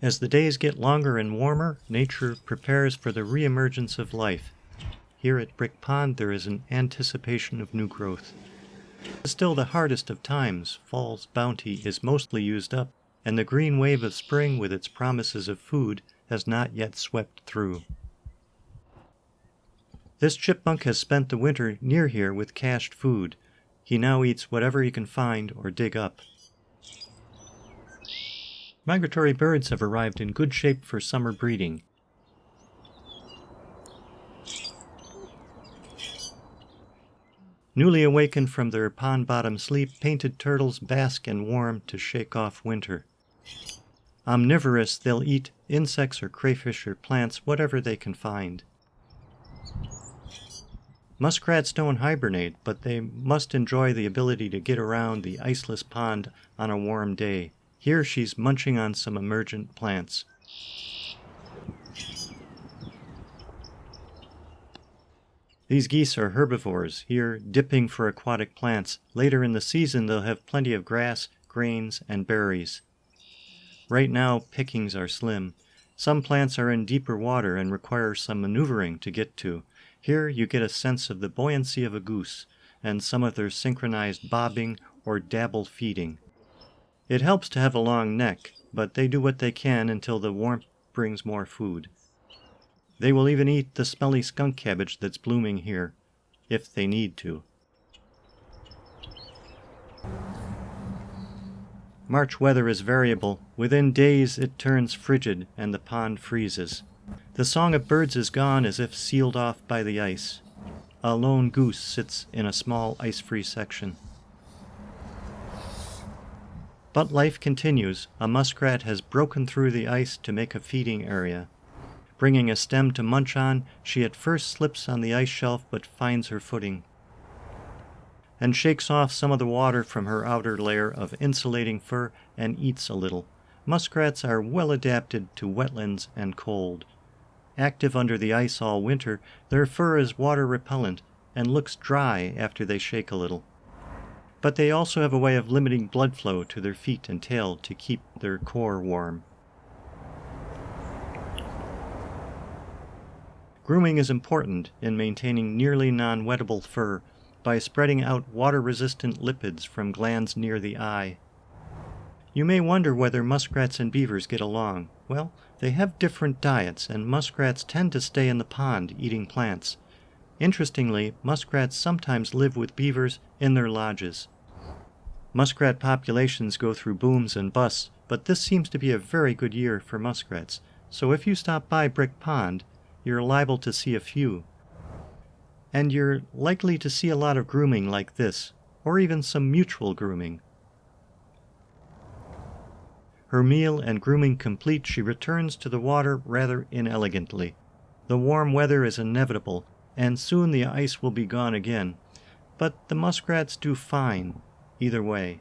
As the days get longer and warmer, nature prepares for the reemergence of life. Here at Brick Pond there is an anticipation of new growth. Still the hardest of times, fall's bounty is mostly used up, and the green wave of spring with its promises of food has not yet swept through. This chipmunk has spent the winter near here with cached food. He now eats whatever he can find or dig up. Migratory birds have arrived in good shape for summer breeding. Newly awakened from their pond-bottom sleep, painted turtles bask and warm to shake off winter. Omnivorous, they'll eat insects or crayfish or plants, whatever they can find. Muskrats don't hibernate, but they must enjoy the ability to get around the iceless pond on a warm day. Here she's munching on some emergent plants. These geese are herbivores, here dipping for aquatic plants. Later in the season they'll have plenty of grass, grains, and berries. Right now pickings are slim. Some plants are in deeper water and require some maneuvering to get to. Here you get a sense of the buoyancy of a goose and some of their synchronized bobbing or dabble feeding. It helps to have a long neck, but they do what they can until the warmth brings more food. They will even eat the smelly skunk cabbage that's blooming here, if they need to. March weather is variable. Within days it turns frigid and the pond freezes. The song of birds is gone as if sealed off by the ice. A lone goose sits in a small ice-free section. But life continues. A muskrat has broken through the ice to make a feeding area. Bringing a stem to munch on, she at first slips on the ice shelf but finds her footing and shakes off some of the water from her outer layer of insulating fur and eats a little. Muskrats are well adapted to wetlands and cold. Active under the ice all winter, their fur is water repellent and looks dry after they shake a little. But they also have a way of limiting blood flow to their feet and tail to keep their core warm. Grooming is important in maintaining nearly non-wettable fur by spreading out water-resistant lipids from glands near the eye. You may wonder whether muskrats and beavers get along. Well, they have different diets, and muskrats tend to stay in the pond eating plants. Interestingly, muskrats sometimes live with beavers in their lodges. Muskrat populations go through booms and busts, but this seems to be a very good year for muskrats. So if you stop by Brick Pond, you're liable to see a few. And you're likely to see a lot of grooming like this, or even some mutual grooming. Her meal and grooming complete, she returns to the water rather inelegantly. The warm weather is inevitable, and soon the ice will be gone again. But the muskrats do fine either way.